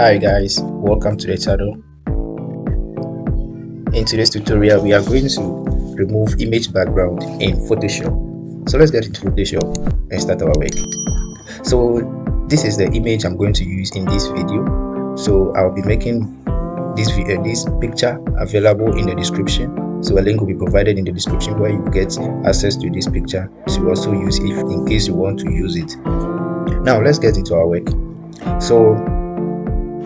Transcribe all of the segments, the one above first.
Hi guys, welcome to the channel. In today's tutorial we are going to remove image background in Photoshop. So let's get into Photoshop and start our work. So this is the image I'm going to use in this video. So I'll be making this picture available in the description. So a link will be provided in the description where you get access to this picture to also use if in case you want to use it. Now let's get into our work. So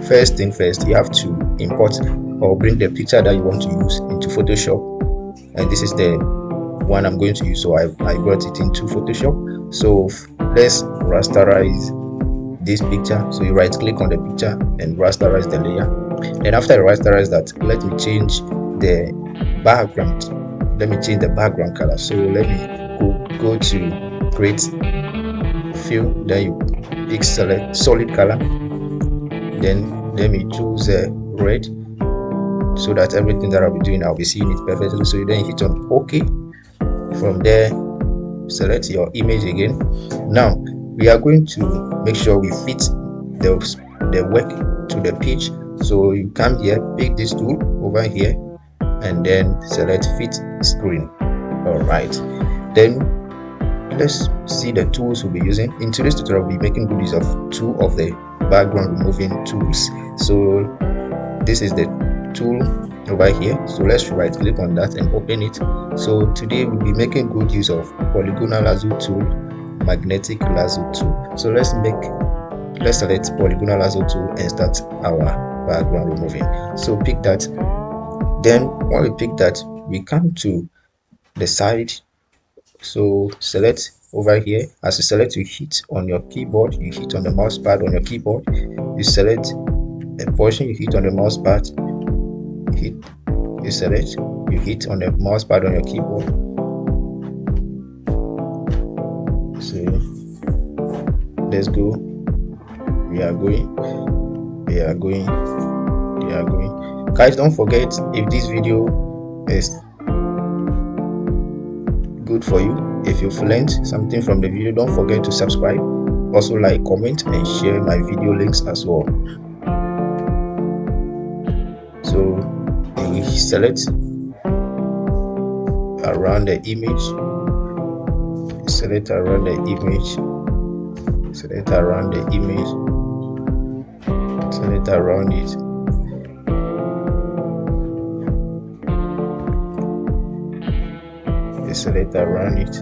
first thing first, you have to import or bring the picture that you want to use into Photoshop, and this is the one I'm going to use. So I brought it into Photoshop. So let's rasterize this picture. So you right click on the picture and rasterize the layer. Then after I rasterize that, let me change the background. Let me change the background color. So let me go to create fill, then you pick select solid color, then let me choose red, so that everything that I'll be doing, I'll be seeing it perfectly. So you then hit on OK. From there, select your image again. Now we are going to make sure we fit the work to the page. So you come here, pick this tool over here, and then select fit screen. All right, then let's see the tools we'll be using. In today's tutorial, we'll be making good use of two of the background removing tools. So this is the tool over here. So let's right click on that and open it. So today we'll be making good use of polygonal lasso tool, magnetic lasso tool. So let's select polygonal lasso tool and start our background removing. So pick that. Then when we pick that, we come to the side. So select over here. As you select, you hit on your keyboard, you hit on the mouse pad on your keyboard, you select a portion, you hit on the mouse pad, you select, you hit on the mouse pad on your keyboard. So let's go. We are going. Guys, don't forget, if this video is good for you, if you've learned something from the video, don't forget to subscribe, also like, comment and share my video links as well. So you select around the image, select around the image, select around the image, select around it. Select around it.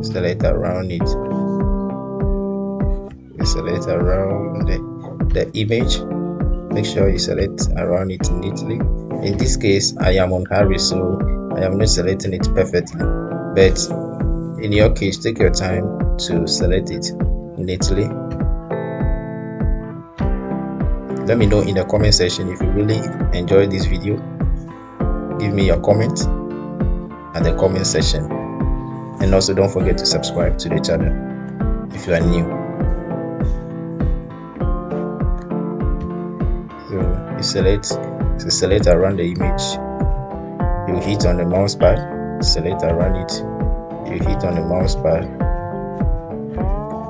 Select around it. You select around the image. Make sure you select around it neatly. In this case, I am on hurry, so I am not selecting it perfectly. But in your case, take your time to select it neatly. Let me know in the comment section if you really enjoyed this video. Give me your comment at the comment section, and also don't forget to subscribe to the channel if you are new. So you select around the image, you hit on the mouse pad, select around it, you hit on the mouse pad,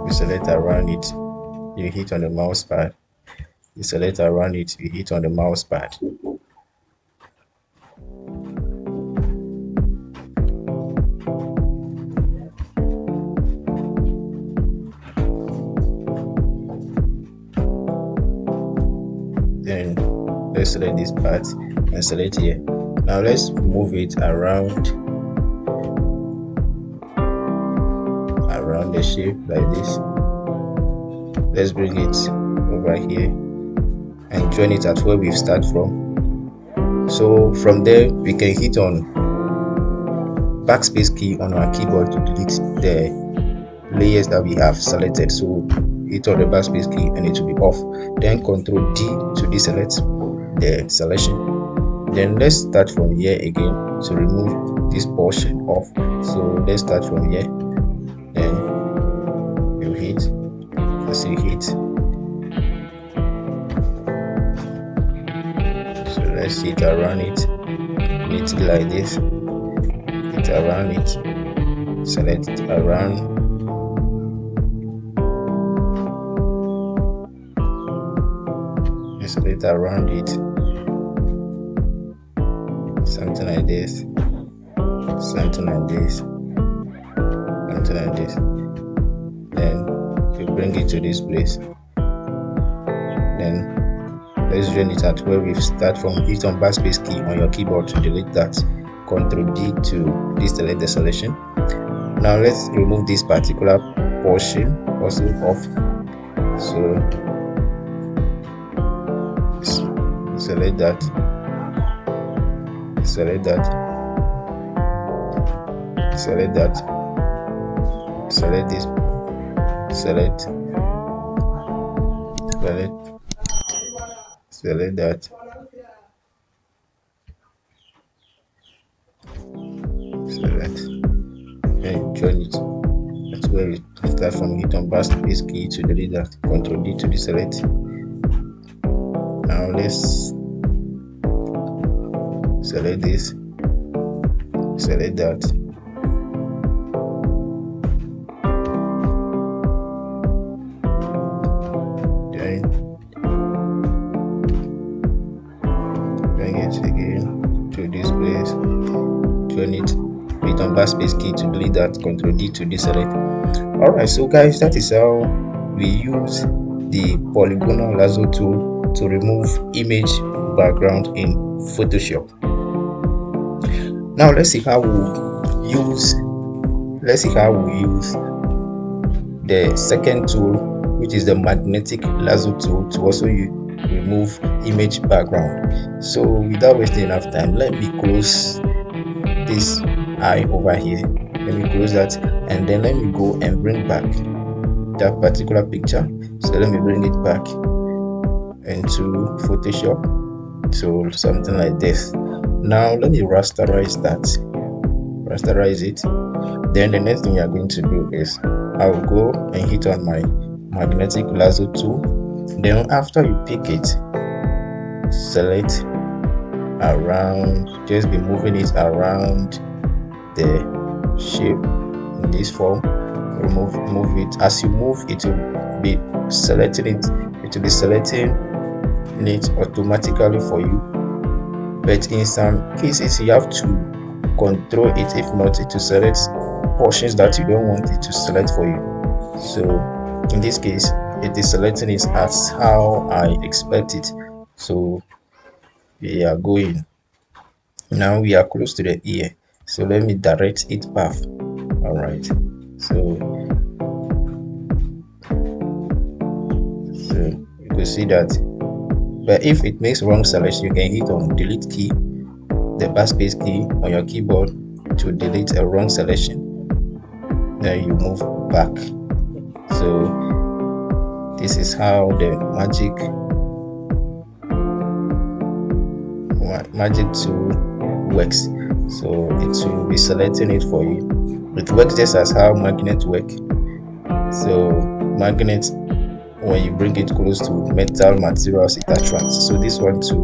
you select around it, you hit on the mouse pad, you select around it, you hit on the mouse pad. Then let's select this part and select here. Now let's move it around the shape like this. Let's bring it over here and join it at where we've started from. So from there we can hit on backspace key on our keyboard to delete the layers that we have selected. So hit on the backspace key and it will be off. Then Ctrl D to deselect the selection. Then let's start from here again to remove this portion off. So let's start from here. Then you hit, as you hit. So let's hit around it neatly like this. Hit select around it, select around, select around it, something like this, something like this, something like this. Then you bring it to this place. Then let's join it at where we start from. Hit on backspace key on your keyboard to delete that. Ctrl D to deselect the selection. Now let's remove this particular portion also off. So select that, select that, select that, select this, select, select that, select, and join it. That's where we start from. Hit on backspace key to delete that. Ctrl D to deselect. Now let's select this, select that, then bring it again to this place, join it, hit on backspace key to delete that, Ctrl D to deselect. Alright, so guys, that is how we use the polygonal lasso tool to remove image background in Photoshop. Now let's see how we use the second tool, which is the magnetic lasso tool, to also remove image background. So without wasting enough time, let me close this eye over here. Let me close that, and then let me go and bring back that particular picture. So let me bring it back into Photoshop, so something like this. Now let me rasterize it. Then the next thing we are going to do is I will go and hit on my magnetic lasso tool. Then after you pick it, select around, just be moving it around the shape in this form. Move it. As you move, it will be selecting it. It will be selecting it automatically for you. But in some cases, you have to control it. If not, it will select portions that you don't want it to select for you. So in this case, it is selecting it as how I expect it. So we are going. Now we are close to the ear. So let me direct it path. Alright. So you can see that. But if it makes wrong selection, you can hit on delete key, the backspace key on your keyboard to delete a wrong selection. Then you move back. So this is how the magic tool works. So it will be selecting it for you. It works just as how magnets work. So magnets, when you bring it close to metal materials, it attracts. So this one too,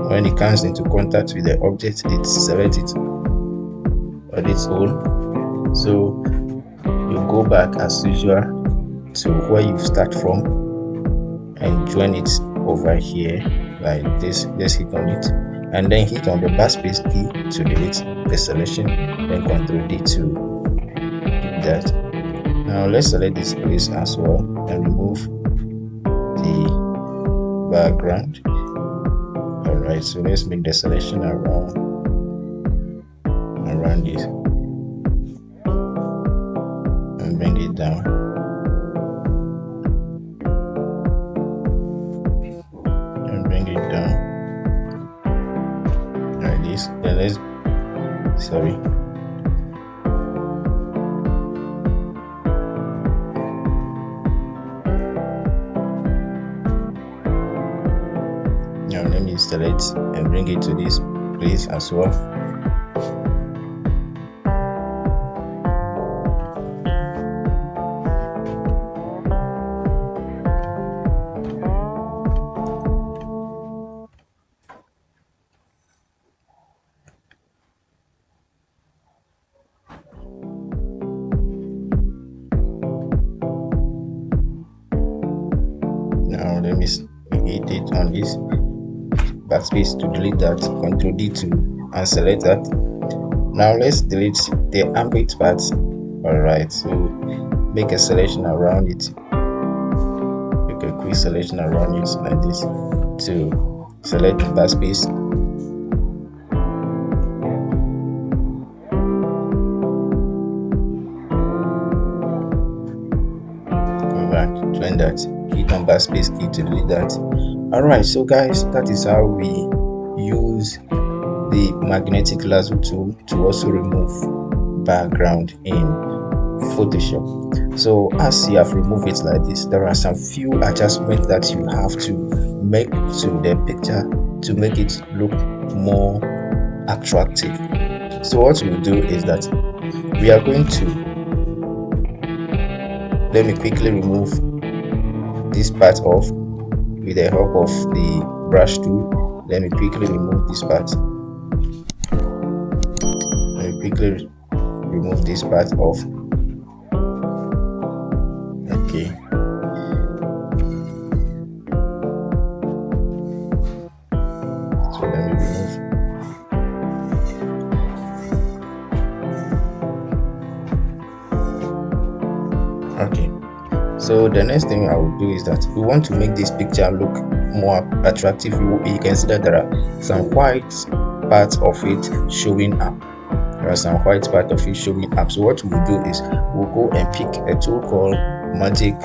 when it comes into contact with the object, it selects it on its own. So you go back as usual to where you start from and join it over here like this. Just hit on it and then hit on the backspace key to delete the selection, then Ctrl D to do that. Now let's select this place as well and remove the background. Alright, so let's make the selection around this and bring it down. And bring it down like this. Then let's now let me select and bring it to this place as well. hit it on this backspace to delete that, Ctrl D to and select that. Now let's delete the armpit part. Alright, so make a selection around it, make a quick selection around it like this to select the backspace. Doing that, hit on backspace key to delete that. Alright, so guys, that is how we use the magnetic lasso tool to also remove background in Photoshop. So as you have removed it like this, there are some few adjustments that you have to make to the picture to make it look more attractive. So what we'll do is that we are going to, let me quickly remove this part off with the help of the brush tool. Let me quickly remove this part. Let me quickly remove this part off. Okay. So let me remove. Okay. So the next thing I will do is that we want to make this picture look more attractive. You can see that there are some white parts of it showing up. There are some white part of it showing up. So what we'll do is we'll go and pick a tool called Magic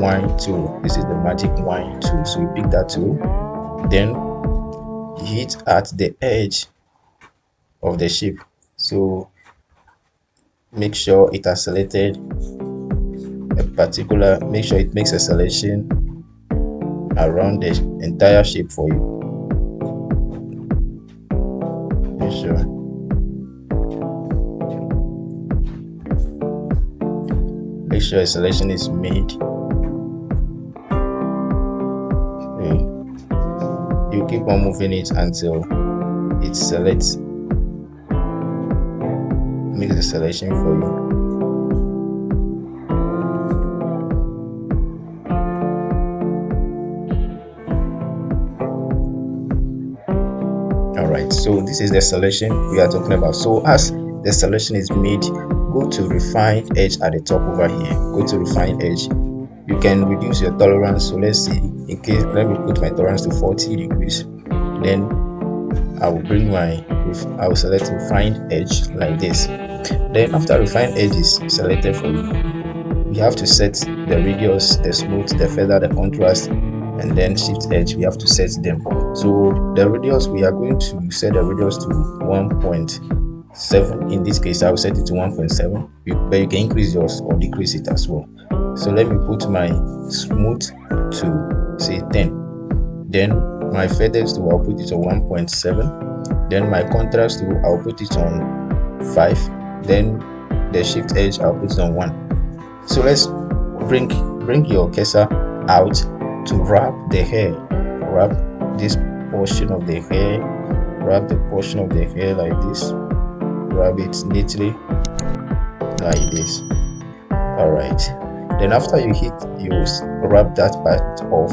Wand tool. This is the Magic Wand tool. So you pick that tool, then you hit at the edge of the shape. So make sure it has selected a particular, make sure it makes a selection around the entire shape for you. Make sure a selection is made. Okay. You keep on moving it until it selects, makes the selection for you. Alright, so this is the selection we are talking about. So as the selection is made, go to refine edge at the top over here. Go to refine edge. You can reduce your tolerance. So let's see, in case, let me put my tolerance to 40 degrees. Then I will bring I will select refine edge like this. Then after refine edge is selected for you, we have to set the radius, the smooth, the feather, the contrast, and then shift edge. We have to set them. So the radius, we are going to set the radius to 1.7. In this case, I will set it to 1.7, but you can increase yours or decrease it as well. So let me put my smooth to say 10. Then my feathers to, I'll put it on 1.7. Then my contrast to, I'll put it on 5. Then the shift edge, I'll put it on 1. So let's bring your cursor out to wrap the hair. Wrap this portion of the hair. Wrap the portion of the hair like this. Wrap it neatly like this. Alright. Then after you wrap that part off,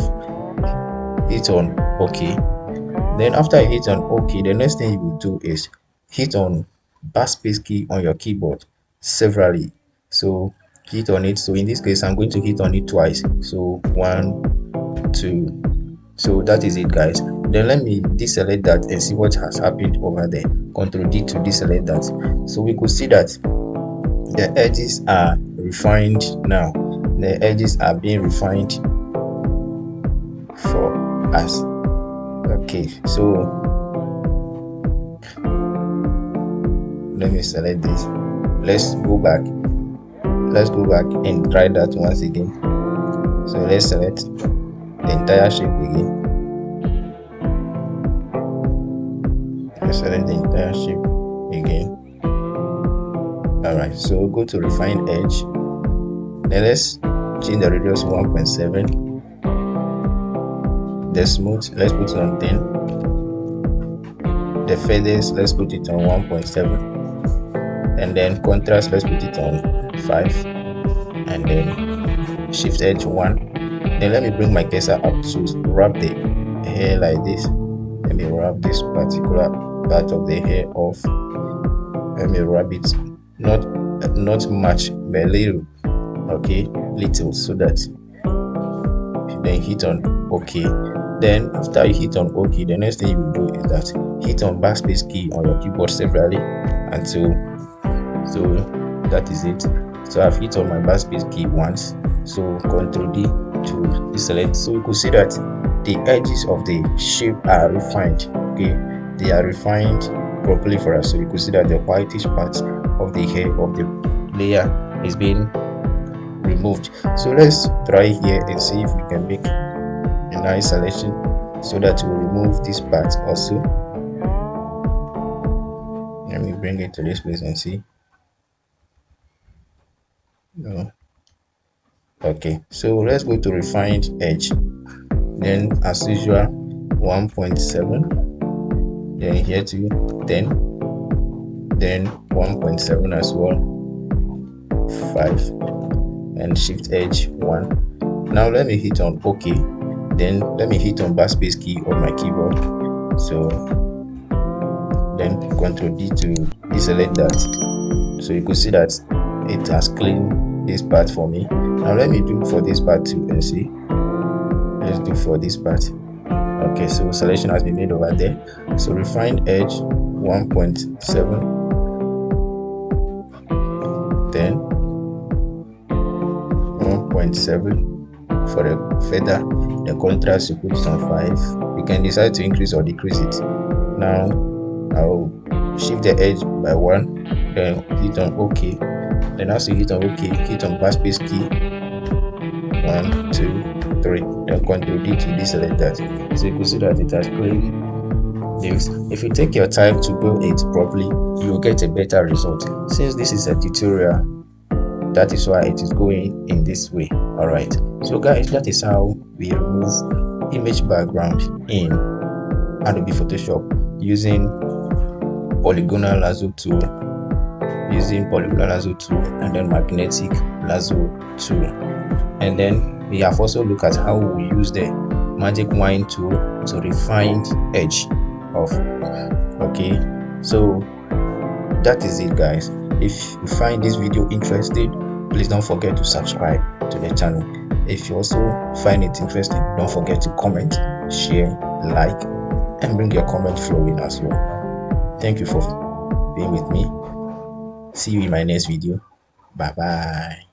hit on OK. Then after you hit on OK, the next thing you will do is hit on backspace key on your keyboard severally. So hit on it. So in this case, I'm going to hit on it twice. So 1, 2. So that is it, guys. Then let me deselect that and see what has happened over there. Ctrl D to deselect that. So we could see that the edges are refined now. The edges are being refined for us. Okay, so let me select this. Let's go back and try that once again. So let's select the entire shape again. Let's select the entire shape again. Alright, so go to refine edge. Then let's change the radius to 1.7. The smooth, let's put it on 10. The feathers, let's put it on 1.7. And then contrast, let's put it on 5. And then shift edge 1. Then let me bring my cursor up to wrap the hair like this. Let me wrap this particular part of the hair off. Let me wrap it not much, but little. Okay, little, so that then hit on OK. Then after you hit on OK, the next thing you will do is that hit on backspace key on your keyboard severally until so that is it. So I've hit on my backspace key once, so Ctrl D to deselect. So you could see that the edges of the shape are refined. Okay, they are refined properly for us. So you could see that the whitish part of the hair of the layer is being removed. So let's try here and see if we can make a nice selection so that we remove this part also. Let me bring it to this place and see. No. Okay, so let's go to refined edge. Then as usual 1.7, then here to 10, then 1.7 as well, 5, and shift edge 1. Now let me hit on OK. Then let me hit on backspace key on my keyboard. So then Ctrl D to deselect that. So you could see that it has cleaned this part for me. Now let me do for this part too and see. Let's do for this part. Okay, so selection has been made over there. So refined edge 1.7, then 1.7 for the feather. The contrast you put it on 5. You can decide to increase or decrease it. Now I'll shift the edge by 1, then hit on OK. Then as you hit on OK, hit on backspace key 1, 2, 3, then Ctrl D to deselect that. So you can see that it has cleaned this. If you take your time to do it properly, you will get a better result. Since this is a tutorial, that is why it is going in this way. Alright, so guys, that is how we remove image background in Adobe Photoshop using polygonal lasso tool, and then magnetic lasso tool. And then we have also looked at how we use the magic wand tool to refine edge of. Okay, so that is it, guys. If you find this video interesting, please don't forget to subscribe to the channel. If you also find it interesting, don't forget to comment, share, like, and bring your comment flowing as well. Thank you for being with me. See you in my next video. Bye bye.